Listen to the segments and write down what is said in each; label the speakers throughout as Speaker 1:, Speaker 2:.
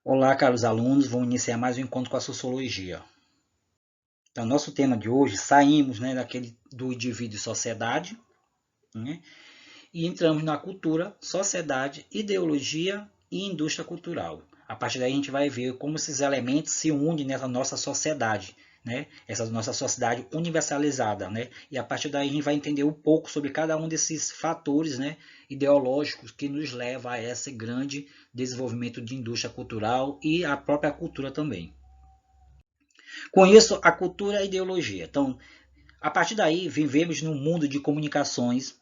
Speaker 1: Olá, caros alunos, vamos iniciar mais um encontro com a sociologia. Então, nosso tema de hoje, saímos do indivíduo e sociedade, né, e entramos na cultura, sociedade, ideologia e indústria cultural. A partir daí a gente vai ver como esses elementos se unem nessa nossa sociedade, né, essa nossa sociedade universalizada, né, e a partir daí a gente vai entender um pouco sobre cada um desses fatores, né, ideológicos que nos leva a esse grande desenvolvimento de indústria cultural e a própria cultura também. Com isso, a cultura e a ideologia. Então, a partir daí, vivemos num mundo de comunicações,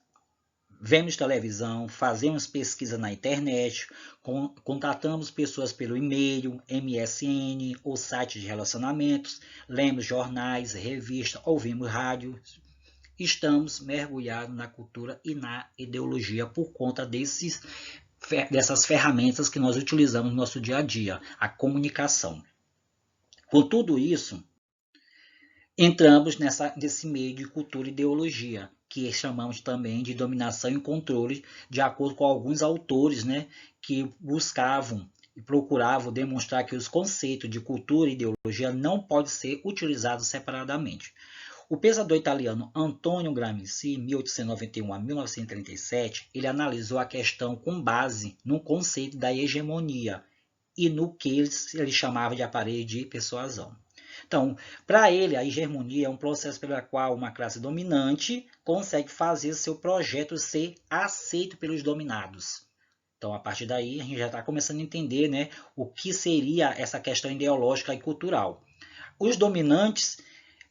Speaker 1: vemos televisão, fazemos pesquisa na internet, contatamos pessoas pelo e-mail, MSN ou site de relacionamentos, lemos jornais, revistas, ouvimos rádio. Estamos mergulhados na cultura e na ideologia por conta dessas ferramentas que nós utilizamos no nosso dia a dia, a comunicação. Com tudo isso, entramos nesse meio de cultura e ideologia, que chamamos também de dominação e controle, de acordo com alguns autores, né, que buscavam e procuravam demonstrar que os conceitos de cultura e ideologia não podem ser utilizados separadamente. O pensador italiano Antonio Gramsci, 1891 a 1937, ele analisou a questão com base no conceito da hegemonia e no que ele chamava de aparelho de persuasão. Então, para ele, a hegemonia é um processo pelo qual uma classe dominante consegue fazer seu projeto ser aceito pelos dominados. Então, a partir daí, a gente já está começando a entender, né, o que seria essa questão ideológica e cultural. Os dominantes,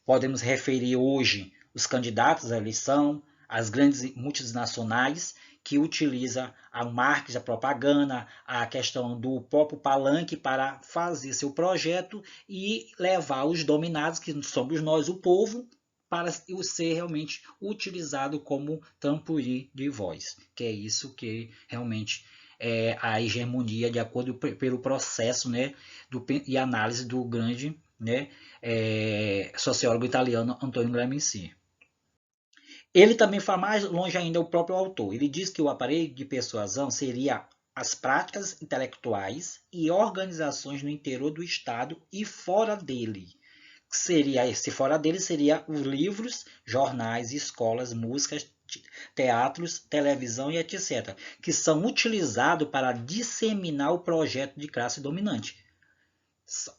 Speaker 1: podemos referir hoje os candidatos à eleição, as grandes multinacionais, que utiliza a marketing, a propaganda, a questão do próprio palanque para fazer seu projeto e levar os dominados, que somos nós, o povo, para ser realmente utilizado como trampolim de voz, que é isso que realmente é a hegemonia, de acordo pelo processo, né, e análise do grande, né, sociólogo italiano Antonio Gramsci. Ele também vai mais longe ainda, o próprio autor. Ele diz que o aparelho de persuasão seria as práticas intelectuais e organizações no interior do Estado e fora dele. Se fora dele, seria os livros, jornais, escolas, músicas, teatros, televisão e etc., que são utilizados para disseminar o projeto de classe dominante.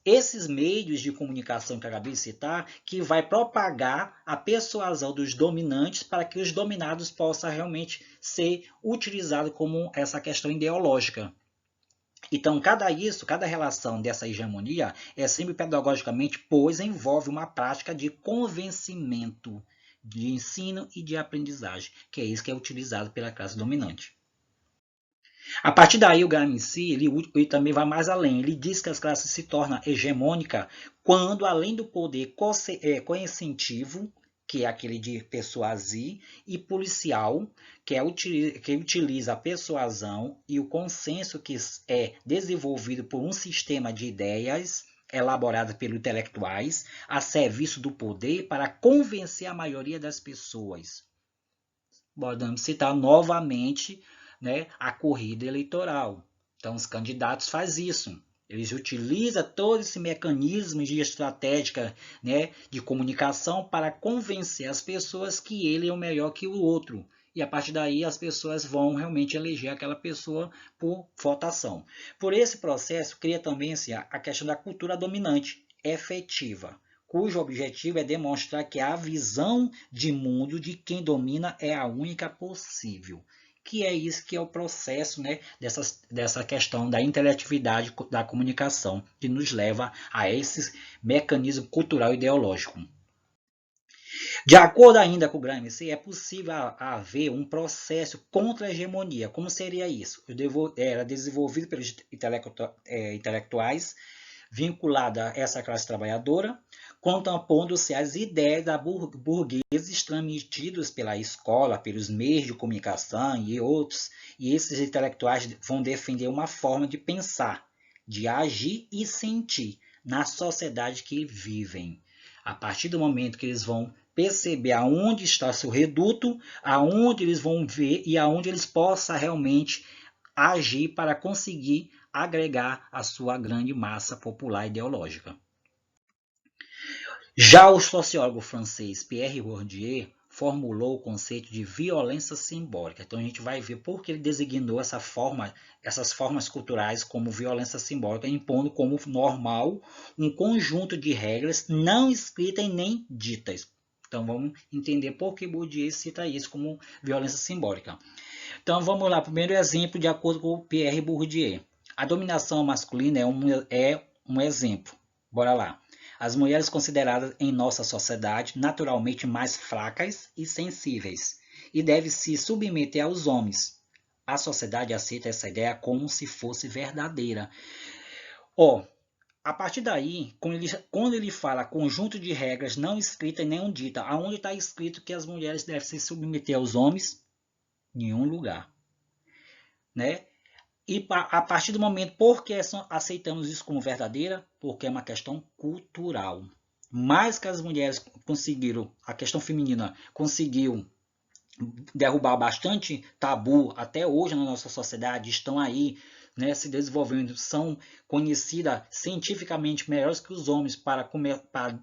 Speaker 1: Esses meios de comunicação que eu acabei de citar, que vai propagar a persuasão dos dominantes para que os dominados possam realmente ser utilizados como essa questão ideológica. Então, cada relação dessa hegemonia é sempre pedagogicamente, pois envolve uma prática de convencimento, de ensino e de aprendizagem, que é isso que é utilizado pela classe dominante. A partir daí, o Gramsci ele também vai mais além. Ele diz que as classes se tornam hegemônicas quando, além do poder coercitivo, que é aquele de persuasir, e policial, que utiliza a persuasão e o consenso que é desenvolvido por um sistema de ideias elaborado pelos intelectuais a serviço do poder para convencer a maioria das pessoas. Podemos citar novamente, né, a corrida eleitoral. Então, os candidatos fazem isso. Eles utilizam todo esse mecanismo de estratégia, né, de comunicação para convencer as pessoas que ele é o melhor que o outro. E a partir daí as pessoas vão realmente eleger aquela pessoa por votação. Por esse processo, cria também assim, a questão da cultura dominante efetiva, cujo objetivo é demonstrar que a visão de mundo de quem domina é a única possível. Que é isso que é o processo, né, dessa questão da interatividade da comunicação, que nos leva a esse mecanismo cultural e ideológico. De acordo ainda com o Gramsci, é possível haver um processo contra a hegemonia. Como seria isso? Era desenvolvido pelos intelectuais, vinculada a essa classe trabalhadora, contrapondo-se às ideias da burgueses transmitidas pela escola, pelos meios de comunicação e outros, e esses intelectuais vão defender uma forma de pensar, de agir e sentir na sociedade que vivem. A partir do momento que eles vão perceber aonde está seu reduto, aonde eles vão ver e aonde eles possam realmente agir para conseguir agregar a sua grande massa popular ideológica. Já o sociólogo francês Pierre Bourdieu formulou o conceito de violência simbólica. Então a gente vai ver por que ele designou essas formas culturais como violência simbólica, impondo como normal um conjunto de regras não escritas e nem ditas. Então vamos entender por que Bourdieu cita isso como violência simbólica. Então vamos lá, primeiro exemplo de acordo com Pierre Bourdieu. A dominação masculina é um exemplo. Bora lá. As mulheres consideradas em nossa sociedade naturalmente mais fracas e sensíveis, e devem se submeter aos homens. A sociedade aceita essa ideia como se fosse verdadeira. A partir daí, quando ele fala conjunto de regras não escritas e nem dita, aonde está escrito que as mulheres devem se submeter aos homens? Em nenhum lugar. Né? E a partir do momento, por que aceitamos isso como verdadeira? Porque é uma questão cultural. Mais que as mulheres conseguiram, a questão feminina conseguiu derrubar bastante tabu até hoje na nossa sociedade, estão aí, né, se desenvolvendo, são conhecidas cientificamente melhores que os homens para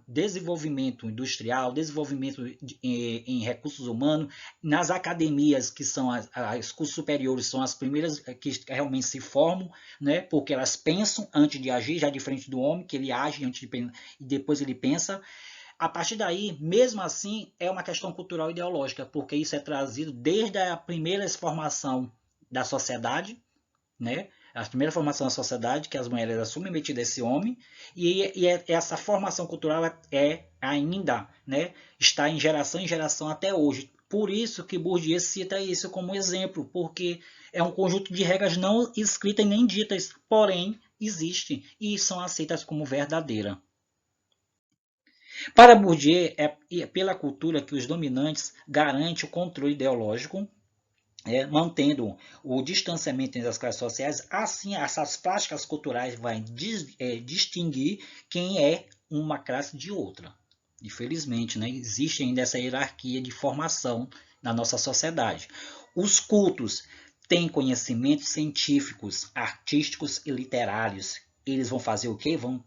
Speaker 1: desenvolvimento industrial, desenvolvimento em recursos humanos, nas academias, que são as cursos superiores, são as primeiras que realmente se formam, né, porque elas pensam antes de agir, já diferente do homem, que ele age antes de, e depois ele pensa. A partir daí, mesmo assim, é uma questão cultural e ideológica, porque isso é trazido desde a primeira formação da sociedade, né? A primeira formação da sociedade, que as mulheres eram submetidas a esse homem, e essa formação cultural ainda, né, está em geração até hoje. Por isso que Bourdieu cita isso como exemplo, porque é um conjunto de regras não escritas nem ditas, porém existem e são aceitas como verdadeiras. Para Bourdieu, é pela cultura que os dominantes garantem o controle ideológico, mantendo o distanciamento entre as classes sociais. Assim, essas práticas culturais vão distinguir quem é uma classe de outra. Infelizmente, né, existe ainda essa hierarquia de formação na nossa sociedade. Os cultos têm conhecimentos científicos, artísticos e literários. Eles vão fazer o quê? Vão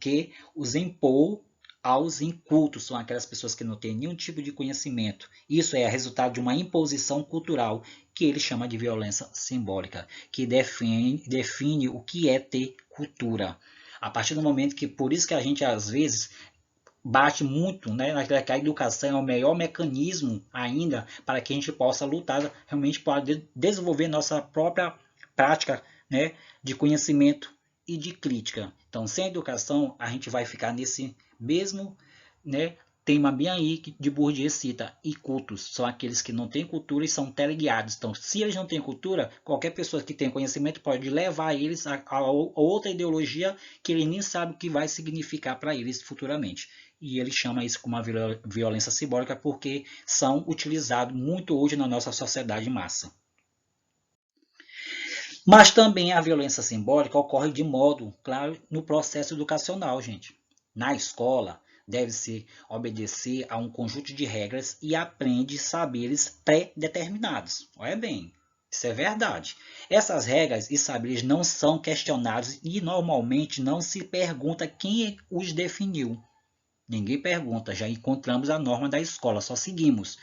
Speaker 1: os impor aos incultos, são aquelas pessoas que não têm nenhum tipo de conhecimento. Isso é resultado de uma imposição cultural que ele chama de violência simbólica, que define o que é ter cultura. A partir do momento que, por isso que a gente às vezes bate muito, né, que a educação é o melhor mecanismo ainda para que a gente possa lutar realmente para desenvolver nossa própria prática, né, de conhecimento e de crítica. Então, sem educação, a gente vai ficar nesse mesmo, né, tema bem aí que de Bourdieu cita, e cultos, são aqueles que não têm cultura e são teleguiados. Então, se eles não têm cultura, qualquer pessoa que tem conhecimento pode levar eles a outra ideologia que ele nem sabe o que vai significar para eles futuramente. E ele chama isso como uma violência simbólica porque são utilizados muito hoje na nossa sociedade em massa. Mas também a violência simbólica ocorre de modo claro no processo educacional, gente. Na escola, deve-se obedecer a um conjunto de regras e aprende saberes pré-determinados. Olha bem, isso é verdade. Essas regras e saberes não são questionados e normalmente não se pergunta quem os definiu. Ninguém pergunta, já encontramos a norma da escola, só seguimos.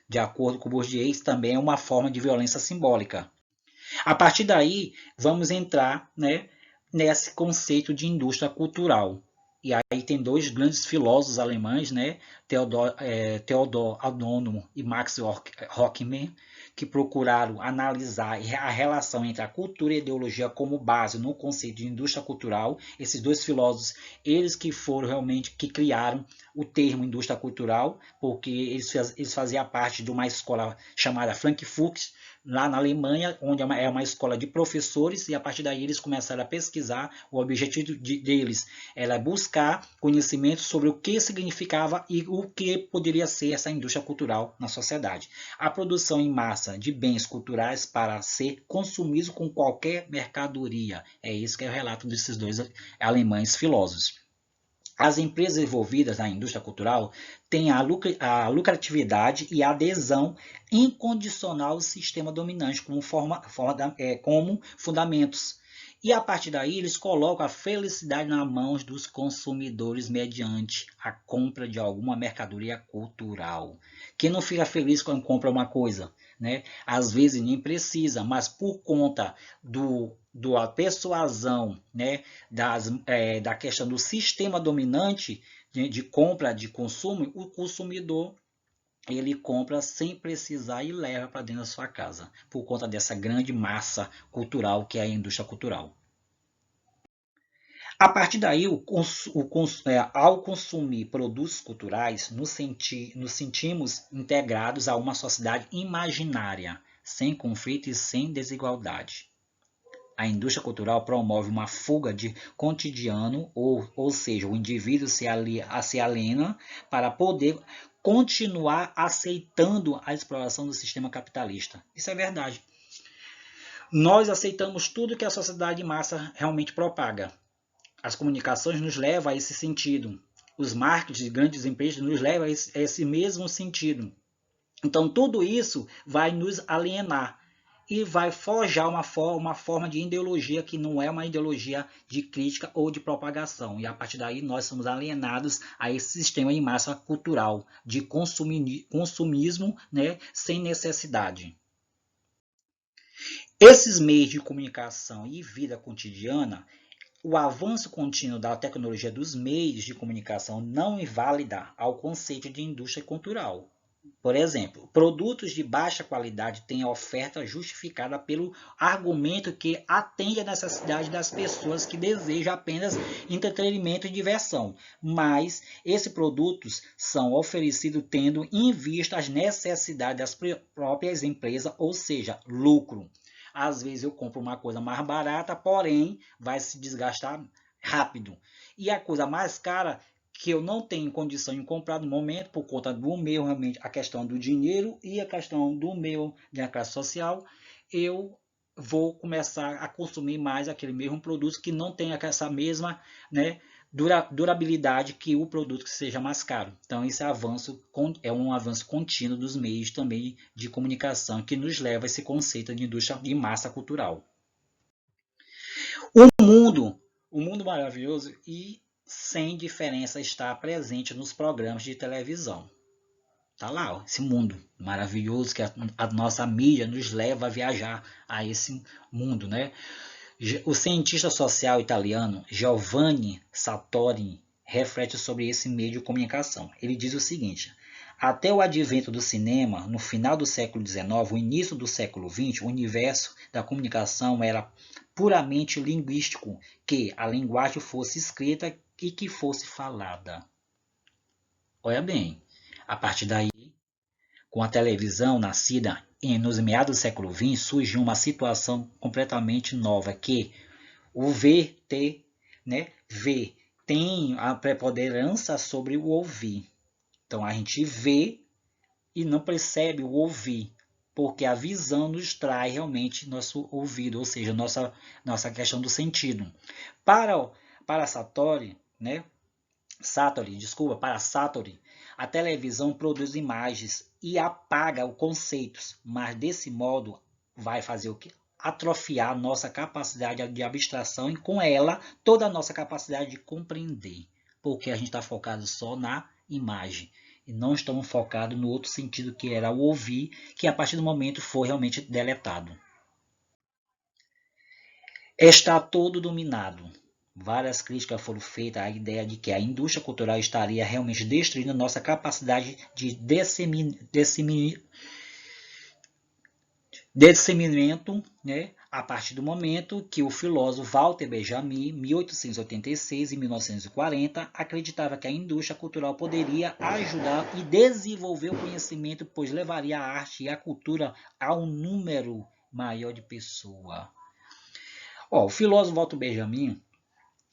Speaker 1: De acordo com Bourdieu, isso também é uma forma de violência simbólica. A partir daí, vamos entrar, né, nesse conceito de indústria cultural. E aí tem dois grandes filósofos alemães, né, Theodor Adorno e Max Horkheimer, que procuraram analisar a relação entre a cultura e a ideologia como base no conceito de indústria cultural. Esses dois filósofos, eles que foram realmente que criaram o termo indústria cultural, porque eles faziam parte de uma escola chamada Frankfurt, lá na Alemanha, onde é uma escola de professores, e a partir daí eles começaram a pesquisar. O objetivo deles era buscar conhecimento sobre o que significava e o que poderia ser essa indústria cultural na sociedade. A produção em massa de bens culturais para ser consumidos com qualquer mercadoria. É isso que é o relato desses dois alemães filósofos. As empresas envolvidas na indústria cultural têm a lucratividade e a adesão incondicional ao sistema dominante como fundamentos. E a partir daí eles colocam a felicidade nas mãos dos consumidores mediante a compra de alguma mercadoria cultural. Quem não fica feliz quando compra uma coisa, né? Às vezes nem precisa, mas por conta da persuasão, né? Da questão do sistema dominante de compra, de consumo, o consumidor ele compra sem precisar e leva para dentro da sua casa, por conta dessa grande massa cultural que é a indústria cultural. A partir daí, ao consumir produtos culturais, nos sentimos integrados a uma sociedade imaginária, sem conflito e sem desigualdade. A indústria cultural promove uma fuga de cotidiano, ou seja, o indivíduo se aliena para poder continuar aceitando a exploração do sistema capitalista. Isso é verdade. Nós aceitamos tudo que a sociedade de massa realmente propaga. As comunicações nos levam a esse sentido. Os marketing de grandes empresas nos levam a esse mesmo sentido. Então, tudo isso vai nos alienar e vai forjar uma forma de ideologia que não é uma ideologia de crítica ou de propagação. E a partir daí nós somos alienados a esse sistema de massa cultural, de consumismo, né, sem necessidade. Esses meios de comunicação e vida cotidiana, o avanço contínuo da tecnologia dos meios de comunicação não invalida ao conceito de indústria cultural. Por exemplo, produtos de baixa qualidade têm a oferta justificada pelo argumento que atende à necessidade das pessoas que desejam apenas entretenimento e diversão, mas esses produtos são oferecidos tendo em vista as necessidades das próprias empresas, ou seja, lucro. Às vezes eu compro uma coisa mais barata, porém vai se desgastar rápido. E a coisa mais cara que eu não tenho condição de comprar no momento por conta do meu, realmente, a questão do dinheiro e a questão do meu, da classe social, eu vou começar a consumir mais aquele mesmo produto que não tem essa mesma, né, durabilidade que o produto que seja mais caro. Então, esse avanço é um avanço contínuo dos meios também de comunicação que nos leva a esse conceito de indústria de massa cultural. O mundo maravilhoso e sem diferença está presente nos programas de televisão. Tá lá, ó, esse mundo maravilhoso que a nossa mídia nos leva a viajar a esse mundo, né? O cientista social italiano Giovanni Sartori reflete sobre esse meio de comunicação. Ele diz o seguinte: até o advento do cinema, no final do século XIX, o início do século XX, o universo da comunicação era puramente linguístico, que a linguagem fosse escrita e que fosse falada. Olha bem, a partir daí, com a televisão nascida nos meados do século XX, surgiu uma situação completamente nova, que o VT, né, V, tem a preponderância sobre o ouvir. Então a gente vê e não percebe o ouvir, porque a visão nos traz realmente nosso ouvido, ou seja, nossa questão do sentido. Para Sartori, a televisão produz imagens e apaga os conceitos, mas desse modo vai fazer o quê? Atrofiar nossa capacidade de abstração e com ela toda a nossa capacidade de compreender, porque a gente está focado só na imagem e não estamos focados no outro sentido que era o ouvir, que a partir do momento foi realmente deletado. Está todo dominado. Várias críticas foram feitas à ideia de que a indústria cultural estaria realmente destruindo nossa capacidade de discernimento, né, a partir do momento que o filósofo Walter Benjamin, 1886 e 1940, acreditava que a indústria cultural poderia ajudar e desenvolver o conhecimento, pois levaria a arte e a cultura a um número maior de pessoas. O filósofo Walter Benjamin,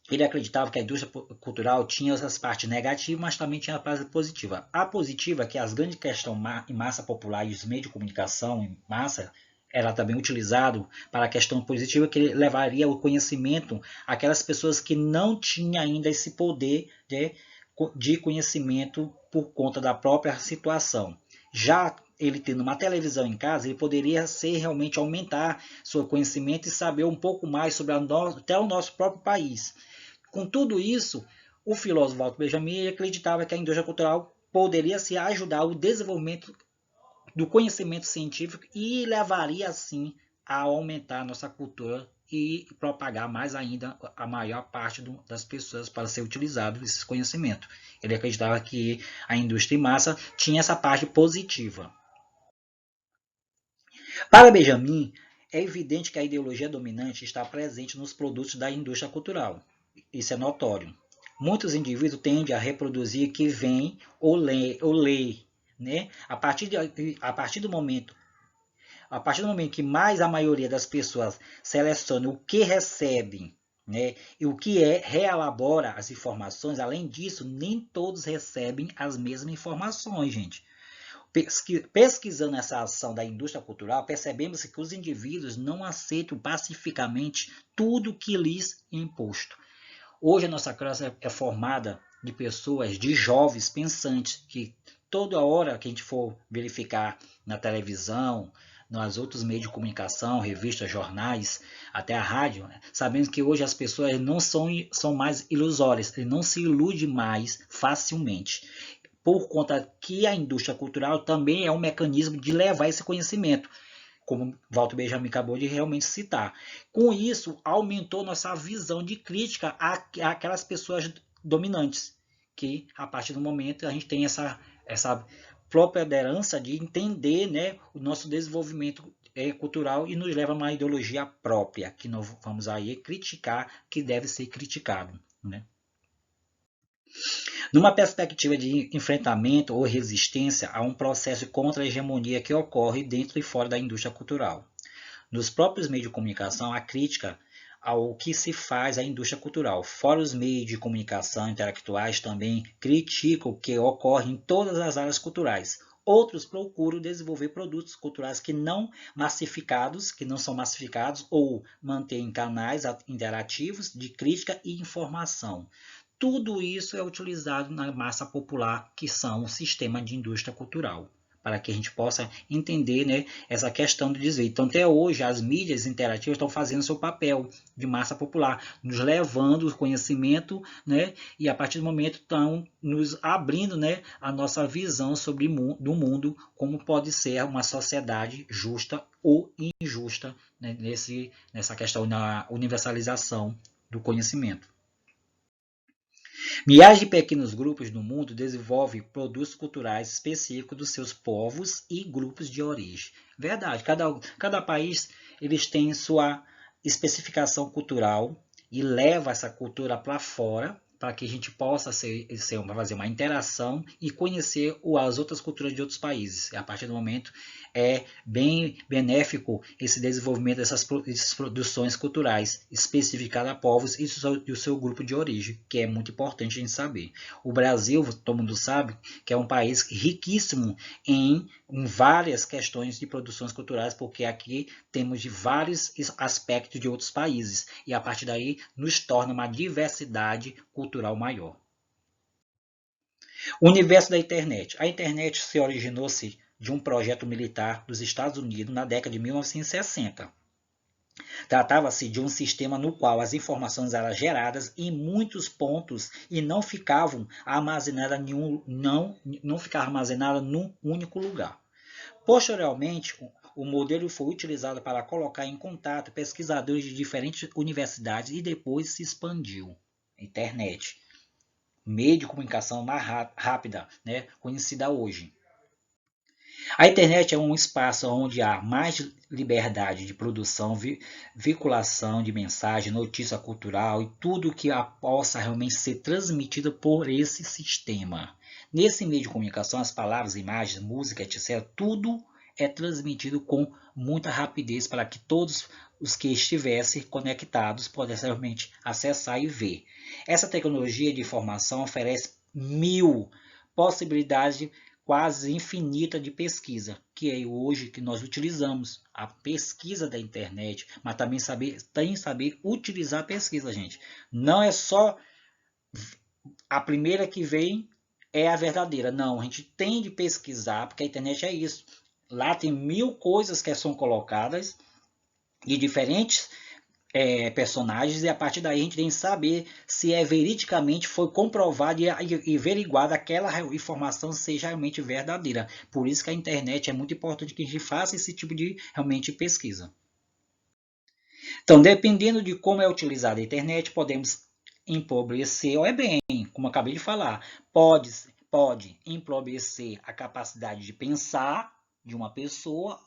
Speaker 1: ele acreditava que a indústria cultural tinha essas partes negativas, mas também tinha a parte positiva. A positiva é que as grandes questões em massa popular e os meios de comunicação em massa era também utilizado para a questão positiva, que levaria o conhecimento àquelas pessoas que não tinham ainda esse poder de conhecimento por conta da própria situação. Já ele tendo uma televisão em casa, ele poderia ser realmente aumentar seu conhecimento e saber um pouco mais sobre até o nosso próprio país. Com tudo isso, o filósofo Walter Benjamin acreditava que a indústria cultural poderia se ajudar ao desenvolvimento do conhecimento científico e levaria assim a aumentar a nossa cultura e propagar mais ainda a maior parte das pessoas para ser utilizado esse conhecimento. Ele acreditava que a indústria em massa tinha essa parte positiva. Para Benjamin, é evidente que a ideologia dominante está presente nos produtos da indústria cultural. Isso é notório. Muitos indivíduos tendem a reproduzir o que vem ou lê, né? A partir do momento que mais a maioria das pessoas seleciona o que recebem, né, e o que reelabora as informações, além disso, nem todos recebem as mesmas informações, gente. Pesquisando essa ação da indústria cultural, percebemos que os indivíduos não aceitam pacificamente tudo que lhes é imposto. Hoje a nossa classe é formada de pessoas, de jovens pensantes, que toda hora que a gente for verificar na televisão, nos outros meios de comunicação, revistas, jornais, até a rádio, sabemos que hoje as pessoas não são mais ilusórias, não se ilude mais facilmente, por conta que a indústria cultural também é um mecanismo de levar esse conhecimento, como Walter Benjamin acabou de realmente citar. Com isso, aumentou nossa visão de crítica àquelas pessoas dominantes, que a partir do momento a gente tem essa preponderância de entender, né, o nosso desenvolvimento cultural e nos leva a uma ideologia própria, que nós vamos aí criticar, que deve ser criticado, né? Numa perspectiva de enfrentamento ou resistência a um processo contra a hegemonia que ocorre dentro e fora da indústria cultural. Nos próprios meios de comunicação, a crítica ao que se faz à indústria cultural. Fora os meios de comunicação intelectuais também criticam o que ocorre em todas as áreas culturais. Outros procuram desenvolver produtos culturais que não são massificados ou mantêm canais interativos de crítica e informação. Tudo isso é utilizado na massa popular, que são o sistema de indústria cultural, para que a gente possa entender, né, essa questão do desvio. Então, até hoje, as mídias interativas estão fazendo seu papel de massa popular, nos levando o conhecimento, né, e a partir do momento estão nos abrindo, né, a nossa visão sobre do mundo, como pode ser uma sociedade justa ou injusta, né, nessa questão da universalização do conhecimento. Milhares de pequenos grupos no mundo desenvolvem produtos culturais específicos dos seus povos e grupos de origem. Verdade, cada país eles têm sua especificação cultural e leva essa cultura para fora, para que a gente possa fazer uma interação e conhecer as outras culturas de outros países. A partir do momento é bem benéfico esse desenvolvimento dessas produções culturais especificadas a povos e o seu grupo de origem, que é muito importante a gente saber. O Brasil, todo mundo sabe, que é um país riquíssimo em várias questões de produções culturais, porque aqui temos de vários aspectos de outros países, e a partir daí nos torna uma diversidade cultural maior. O universo da internet. A internet se originou-se de um projeto militar dos Estados Unidos na década de 1960. Tratava-se de um sistema no qual as informações eram geradas em muitos pontos e não ficavam armazenadas num único lugar. Posteriormente, o modelo foi utilizado para colocar em contato pesquisadores de diferentes universidades e depois se expandiu. Internet, meio de comunicação mais rápida, né, conhecida hoje. A internet é um espaço onde há mais liberdade de produção, vinculação de mensagem, notícia cultural e tudo que possa realmente ser transmitido por esse sistema. Nesse meio de comunicação, as palavras, imagens, música, etc., tudo é transmitido com muita rapidez para que todos os que estivessem conectados pudessem realmente acessar e ver. Essa tecnologia de informação oferece 1000 possibilidades quase infinita de pesquisa, que é hoje que nós utilizamos, a pesquisa da internet, mas também saber utilizar a pesquisa, gente. Não é só a primeira que vem é a verdadeira. Não, a gente tem de pesquisar, porque a internet é isso. Lá tem 1000 coisas que são colocadas de diferentes personagens, e a partir daí a gente tem que saber se veridicamente foi comprovado e averiguada aquela informação seja realmente verdadeira. Por isso que a internet é muito importante que a gente faça esse tipo de realmente pesquisa. Então, dependendo de como é utilizada a internet, podemos empobrecer ou bem, como eu acabei de falar, pode empobrecer a capacidade de pensar de uma pessoa,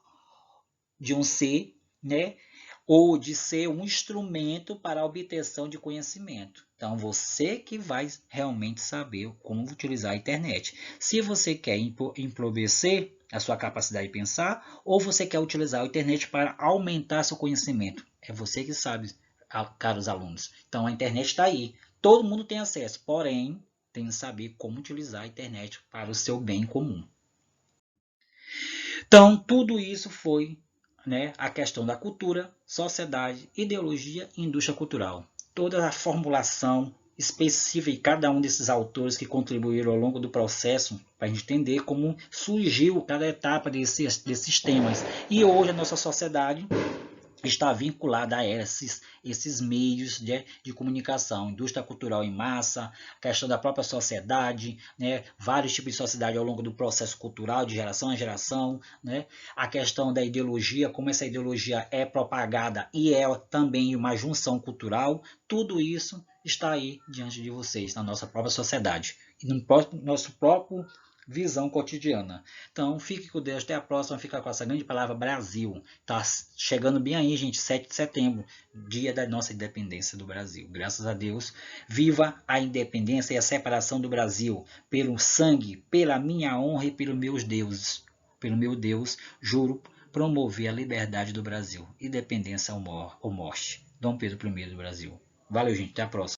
Speaker 1: de um ser, né? Ou de ser um instrumento para a obtenção de conhecimento. Então, você que vai realmente saber como utilizar a internet. Se você quer empobrecer a sua capacidade de pensar, ou você quer utilizar a internet para aumentar seu conhecimento. É você que sabe, caros alunos. Então, a internet está aí. Todo mundo tem acesso, porém, tem que saber como utilizar a internet para o seu bem comum. Então, tudo isso foi, né, a questão da cultura, sociedade, ideologia e indústria cultural. Toda a formulação específica de cada um desses autores que contribuíram ao longo do processo para a gente entender como surgiu cada etapa desses temas. E hoje a nossa sociedade está vinculada a esses meios de comunicação, indústria cultural em massa, questão da própria sociedade, né, vários tipos de sociedade ao longo do processo cultural, de geração em geração, né, a questão da ideologia, como essa ideologia é propagada e é também uma junção cultural, tudo isso está aí diante de vocês, na nossa própria sociedade, e no nosso próprio visão cotidiana. Então, fique com Deus, até a próxima, fica com essa grande palavra Brasil. Tá chegando bem aí, gente, 7 de setembro, dia da nossa independência do Brasil. Graças a Deus, viva a independência e a separação do Brasil, pelo sangue, pela minha honra e pelos meus deuses. Pelo meu Deus, juro promover a liberdade do Brasil, independência ou morte. Dom Pedro I do Brasil. Valeu, gente, até a próxima.